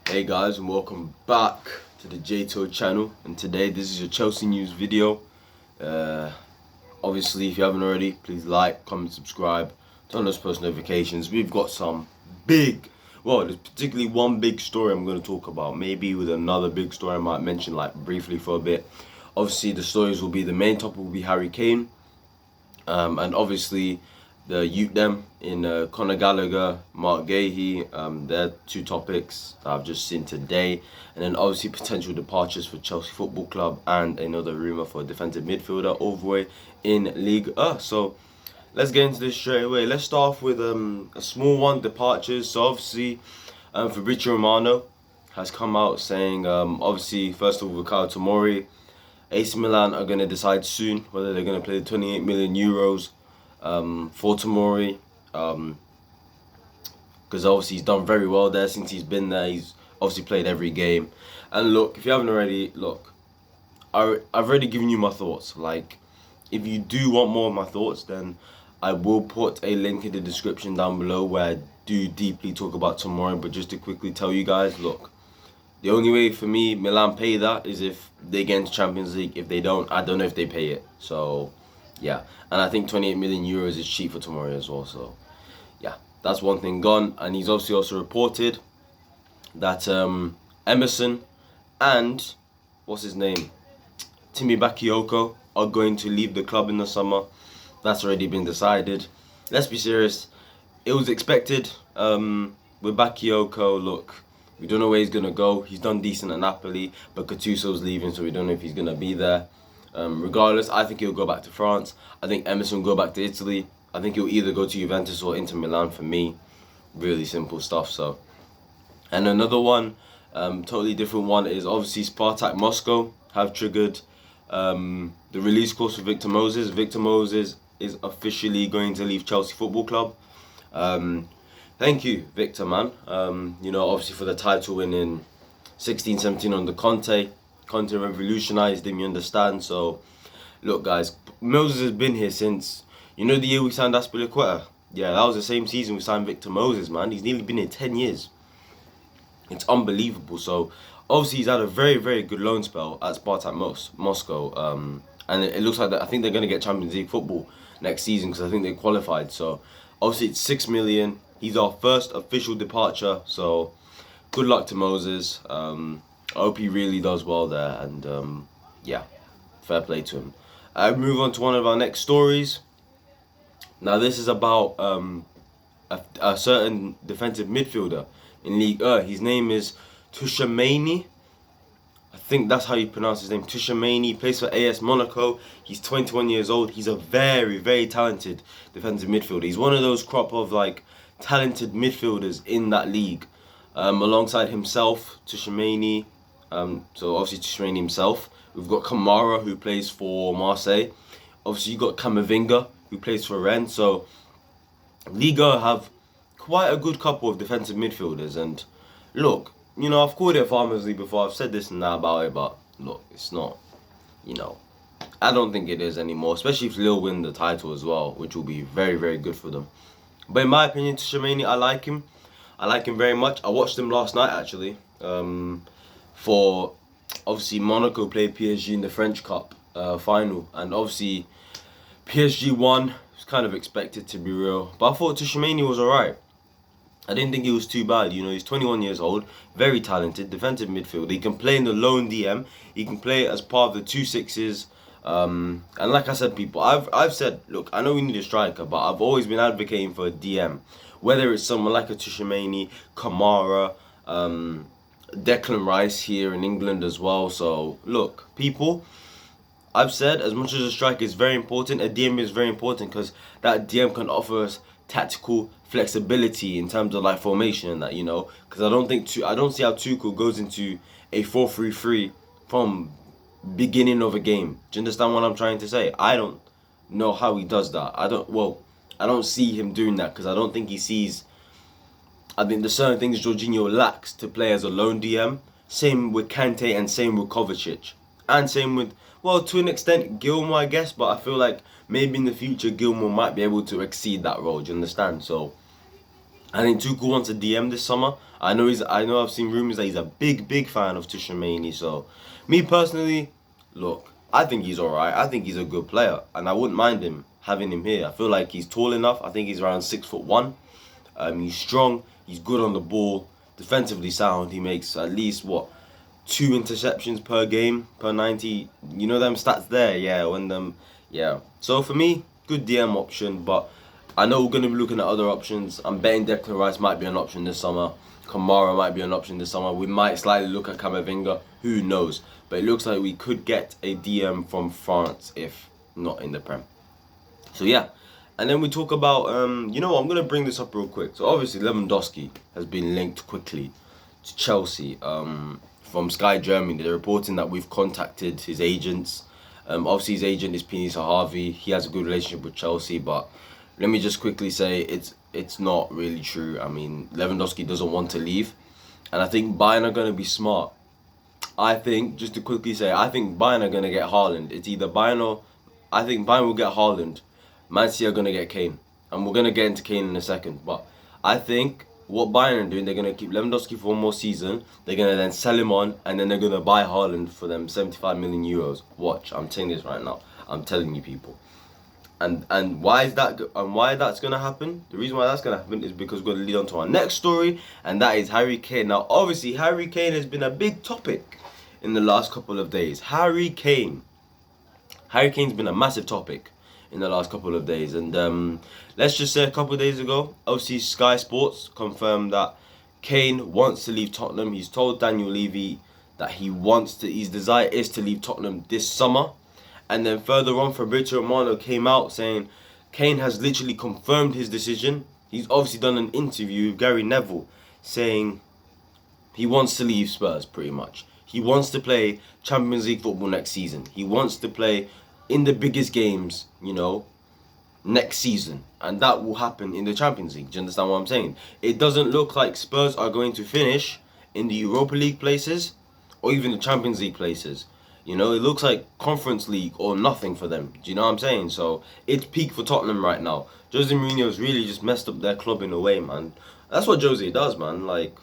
Hey guys, and welcome back to the JTO channel. And today this is your Chelsea news video. Obviously, if you haven't already, please like, comment, subscribe, turn on those post notifications. We've got some there's particularly one big story I'm going to talk about. Maybe with another big story I might mention like briefly for a bit. Obviously, the stories will be, the main topic will be Harry Kane. And obviously the youth them in Conor Gallagher, Mark Gahey, they're two topics that I've just seen today. And then obviously potential departures for Chelsea Football Club and another rumour for a defensive midfielder over in League So let's get into this straight away. Let's start off with a small one, departures. So obviously Fabrizio Romano has come out saying, obviously first of all, Kyle Tomori, AC Milan are going to decide soon whether they're going to play the 28 million euros for Tomori, because obviously he's done very well there since he's been there. He's obviously played every game. And look, if you haven't already, I've already given you my thoughts. Like, if you do want more of my thoughts, then I will put a link in the description down below where I do deeply talk about Tomori. But just to quickly tell you guys, look, the only way for me Milan pay that is if they get into Champions League. If they don't, I don't know if they pay it. So yeah, and I think 28 million euros is cheap for Tomori as well. So yeah, that's one thing gone. And he's obviously also reported that Emerson and what's his name, Timmy Bakayoko, are going to leave the club in the summer. That's already been decided. Let's be serious. It was expected. With Bakayoko, look, we don't know where he's going to go. He's done decent at Napoli, but Gattuso's leaving, so we don't know if he's going to be there. Regardless, I think he'll go back to France. I think Emerson will go back to Italy. I think he'll either go to Juventus or Inter Milan for me. Really simple stuff. So, and another one, totally different one, is obviously Spartak Moscow have triggered the release clause for Victor Moses. Victor Moses is officially going to leave Chelsea Football Club. Thank you, Victor, man. You know, obviously for the title win in 16-17 under Conte. Conte revolutionised him, you understand? So, look, guys, Moses has been here since, you know, the year we signed Aspilicueta? Yeah, that was the same season we signed Victor Moses, man. He's nearly been here 10 years. It's unbelievable. So, obviously, he's had a very, very good loan spell at Spartak Moscow. And it looks like I think they're going to get Champions League football next season because I think they qualified. So, obviously, it's 6 million. He's our first official departure, so good luck to Moses. I hope he really does well there, and yeah, fair play to him. I move on to one of our next stories. Now this is about a certain defensive midfielder in League His name is Tchouameni. I think that's how you pronounce his name. Tchouameni, plays for AS Monaco. He's 21 years old. He's a very, very talented defensive midfielder. He's one of those crop of like talented midfielders in that league, alongside himself, Tchouameni. So obviously Tchouameni himself. We've got Kamara, who plays for Marseille. Obviously you got Camavinga, who plays for Rennes. So Liga have quite a good couple of defensive midfielders. And look, you know, I've called it Farmers League before. I've said this and that about it, but look, it's not. You know, I don't think it is anymore. Especially if Lille win the title as well, which will be very, very good for them. But in my opinion, Tchouameni, I like him. I like him very much. I watched him last night, actually. For, obviously, Monaco played PSG in the French Cup final. And obviously, PSG won. It was kind of expected, to be real. But I thought Tchouameni was alright. I didn't think he was too bad. You know, he's 21 years old. Very talented. Defensive midfielder. He can play in the lone DM. He can play as part of the 2-6s. And like I said, people, I've said, look, I know we need a striker, but I've always been advocating for a DM. Whether it's someone like a Tchouameni, Kamara, Declan Rice here in England as well. So, look, people, I've said as much as a striker is very important, a DM is very important because that DM can offer us tactical flexibility in terms of like formation and that, you know. Because I don't see how Tuchel goes into a 4-3-3 from beginning of a game. Do you understand what I'm trying to say? I don't know how he does that. I don't see him doing that because I don't think he sees. I think there's certain things Jorginho lacks to play as a lone DM. Same with Kante and same with Kovacic. And same with, well, to an extent, Gilmour, I guess. But I feel like maybe in the future, Gilmour might be able to exceed that role. Do you understand? So, I think Tuchel wants a DM this summer. I know I've seen rumours that he's a big fan of Tchouameni. So, me personally, look, I think he's alright. I think he's a good player, and I wouldn't mind having him here. I feel like he's tall enough. I think he's around 6'1". He's strong. He's good on the ball. Defensively sound. He makes at least 2 interceptions per game per 90. You know them stats there, yeah. So for me, good DM option, but I know we're gonna be looking at other options. I'm betting Declan Rice might be an option this summer. Kamara might be an option this summer. We might slightly look at Camavinga. Who knows? But it looks like we could get a DM from France if not in the Prem. So yeah. And then we talk about, you know what, I'm going to bring this up real quick. So obviously Lewandowski has been linked quickly to Chelsea. From Sky Germany, they're reporting that we've contacted his agents. Obviously his agent is Pini Sahavi. He has a good relationship with Chelsea, but let me just quickly say it's not really true. I mean, Lewandowski doesn't want to leave. And I think Bayern are going to be smart. I think, just to quickly say, I think Bayern are going to get Haaland. It's either Bayern or... I think Bayern will get Haaland. Man City are going to get Kane. And we're going to get into Kane in a second. But I think what Bayern are doing, they're going to keep Lewandowski for one more season. They're going to then sell him on. And then they're going to buy Haaland for them 75 million euros. Watch, I'm telling you this right now. I'm telling you people. And why is that? And why that's going to happen? The reason why that's going to happen is because we're going to lead on to our next story. And that is Harry Kane. Now, obviously, Harry Kane has been a big topic in the last couple of days. Harry Kane's been a massive topic in the last couple of days, and let's just say a couple of days ago, obviously Sky Sports confirmed that Kane wants to leave Tottenham. He's told Daniel Levy that his desire is to leave Tottenham this summer. And then further on, Fabrizio Romano came out saying Kane has literally confirmed his decision. He's obviously done an interview with Gary Neville saying he wants to leave Spurs pretty much. He wants to play Champions League football next season. He wants to play in the biggest games, next season. And that will happen in the Champions League. Do you understand what I'm saying? It doesn't look like Spurs are going to finish in the Europa League places or even the Champions League places. It looks like Conference League or nothing for them. Do you know what I'm saying? So it's peak for Tottenham right now. Jose Mourinho's really just messed up their club in a way, man. That's what Jose does, man. Like,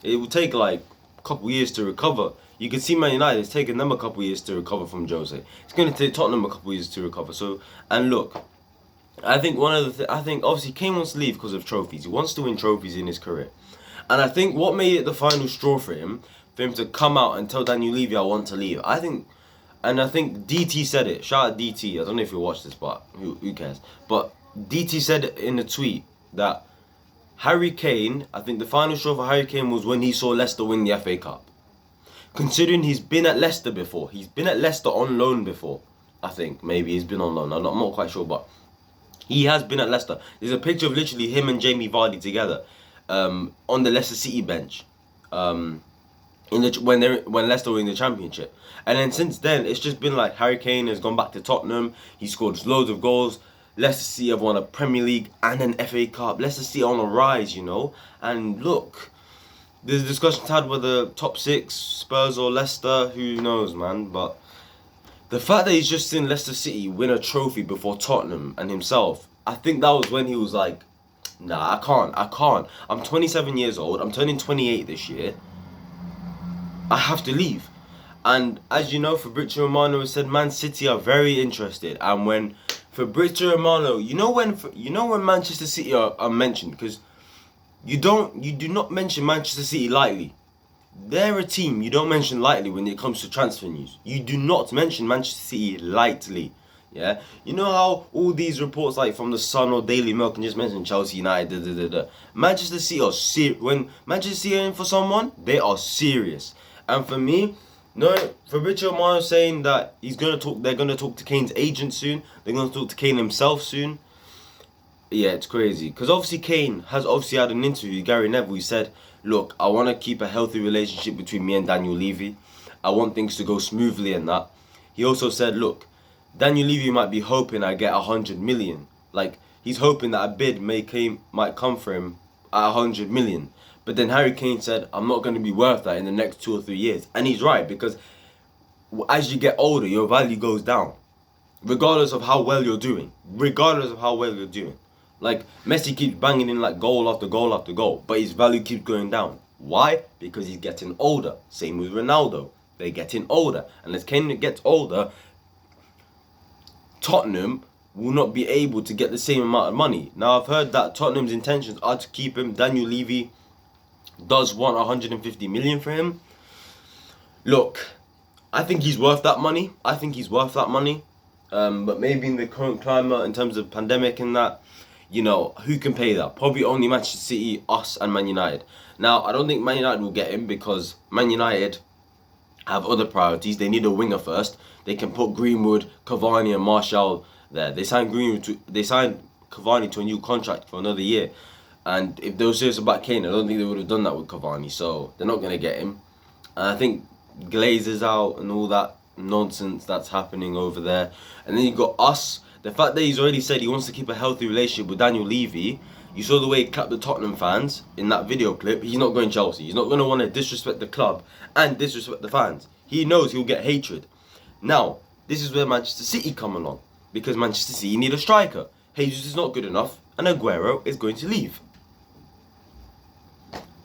it will take a couple years to recover. You can see Man United, it's taken them a couple of years to recover from Jose. It's going to take Tottenham a couple of years to recover. So, and look, I think I think obviously Kane wants to leave because of trophies. He wants to win trophies in his career. And I think what made it the final straw for him to come out and tell Daniel Levy I want to leave. I think DT said it. Shout out DT. I don't know if you watched this, but who cares? But DT said in a tweet that Harry Kane, I think the final straw for Harry Kane was when he saw Leicester win the FA Cup. Considering he's been at Leicester before. He's been at Leicester on loan before. I think. Maybe he's been on loan. I'm not quite sure, but he has been at Leicester. There's a picture of literally him and Jamie Vardy together on the Leicester City bench when Leicester were in the Championship. And then since then, it's just been like Harry Kane has gone back to Tottenham. He scored loads of goals. Leicester City have won a Premier League and an FA Cup. Leicester City on a rise, And look, there's discussions had whether top 6, Spurs or Leicester, who knows, man. But the fact that he's just seen Leicester City win a trophy before Tottenham and himself, I think that was when he was like, nah, I can't. I'm 27 years old. I'm turning 28 this year. I have to leave. And as you know, Fabrizio Romano has said Man City are very interested. And when Fabrizio Romano, when Manchester City are mentioned, because you do not mention Manchester City lightly. They're a team you don't mention lightly when it comes to transfer news. You do not mention Manchester City lightly. Yeah, you know how all these reports from the Sun or Daily Mail can just mention Chelsea, United, Manchester City are serious. When Manchester City are in for someone, they are serious. And for me, Fabrizio Romano saying that they're gonna talk to Kane's agent soon. They're gonna talk to Kane himself soon. Yeah, it's crazy. Because obviously Kane has had an interview with Gary Neville. He said, look, I want to keep a healthy relationship between me and Daniel Levy. I want things to go smoothly and that. He also said, look, Daniel Levy might be hoping I get 100 million. He's hoping that a bid might come for him at 100 million. But then Harry Kane said, I'm not going to be worth that in the next 2 or 3 years. And he's right, because as you get older, your value goes down. Regardless of how well you're doing. Like, Messi keeps banging in like goal after goal after goal, but his value keeps going down. Why? Because he's getting older. Same with Ronaldo. They're getting older. And as Kane gets older, Tottenham will not be able to get the same amount of money. Now, I've heard that Tottenham's intentions are to keep him. Daniel Levy does want 150 million for him. Look, I think he's worth that money. But maybe in the current climate, in terms of pandemic and that, you know, who can pay that? Probably only Manchester City, us, and Man United. Now, I don't think Man United will get him because Man United have other priorities. They need a winger first. They can put Greenwood, Cavani, and Martial there. They signed Cavani to a new contract for another year. And if they were serious about Kane, I don't think they would have done that with Cavani. So they're not going to get him. And I think Glazer's out and all that nonsense that's happening over there. And then you got us. The fact that he's already said he wants to keep a healthy relationship with Daniel Levy. You saw the way he clapped the Tottenham fans in that video clip. He's not going Chelsea. He's not going to want to disrespect the club and disrespect the fans. He knows he'll get hatred. Now, this is where Manchester City come along. Because Manchester City need a striker. Jesus is not good enough. And Aguero is going to leave.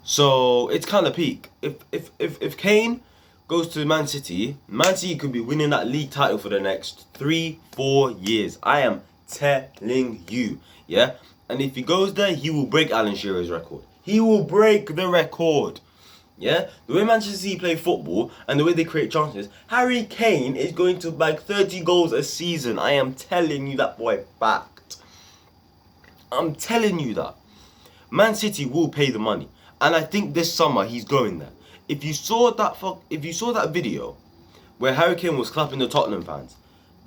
So, it's kind of peak. If Kane goes to Man City could be winning that league title for the next 3-4 years. I am telling you. Yeah? And if he goes there, he will break Alan Shearer's record. He will break the record. Yeah? The way Manchester City play football and the way they create chances, Harry Kane is going to bag 30 goals a season. I am telling you that, boy, fact. I'm telling you that. Man City will pay the money. And I think this summer he's going there. If you saw that video where Harry Kane was clapping the Tottenham fans,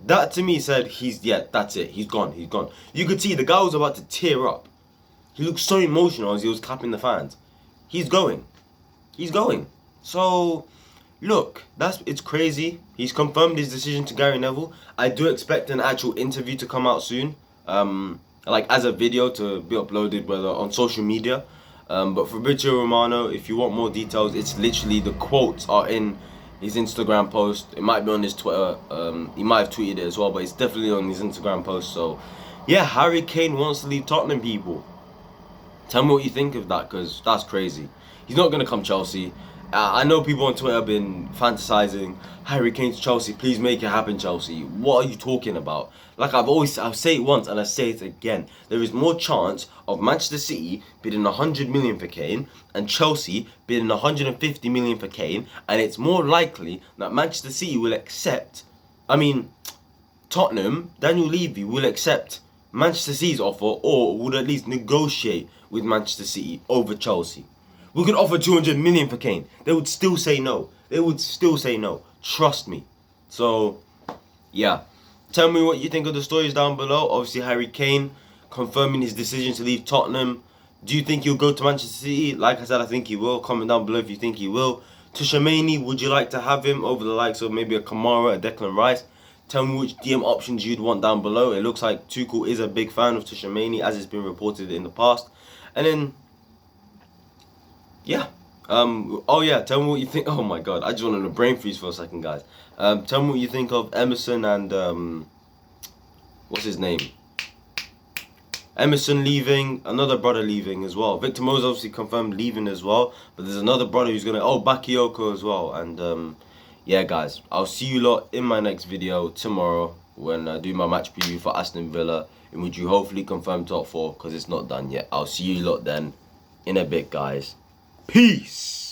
that to me said that's it. He's gone. You could see the guy was about to tear up. He looked so emotional as he was clapping the fans. He's going. So, look, it's crazy. He's confirmed his decision to Gary Neville. I do expect an actual interview to come out soon. Like as a video to be uploaded, whether on social media. But Fabrizio Romano, if you want more details, it's literally the quotes are in his Instagram post. It might be on his Twitter. He might have tweeted it as well, but it's definitely on his Instagram post. So, yeah, Harry Kane wants to leave Tottenham, people. Tell me what you think of that, because that's crazy. He's not going to come Chelsea. I know people on Twitter have been fantasizing, Harry Kane to Chelsea, please make it happen, Chelsea. What are you talking about? Like I'll say it once and I say it again. There is more chance of Manchester City bidding 100 million for Kane and Chelsea bidding 150 million for Kane, and it's more likely that Manchester City will accept, Tottenham, Daniel Levy will accept Manchester City's offer or would at least negotiate with Manchester City over Chelsea. We could offer 200 million for Kane. They would still say no. Trust me. So, yeah. Tell me what you think of the stories down below. Obviously, Harry Kane confirming his decision to leave Tottenham. Do you think he'll go to Manchester City? Like I said, I think he will. Comment down below if you think he will. Tchouameni, would you like to have him over the likes of maybe a Kamara, a Declan Rice? Tell me which DM options you'd want down below. It looks like Tuchel is a big fan of Tchouameni, as it's been reported in the past. And then, yeah. Tell me what you think. Oh my god, I just wanted a brain freeze for a second, guys. Tell me what you think of Emerson and, what's his name? Emerson leaving, another brother leaving as well. Victor Moses obviously confirmed leaving as well, but there's another brother who's Bakayoko as well. And, yeah, guys, I'll see you lot in my next video tomorrow when I do my match preview for Aston Villa, in which you hopefully confirm top 4, because it's not done yet. I'll see you lot then in a bit, guys. Peace.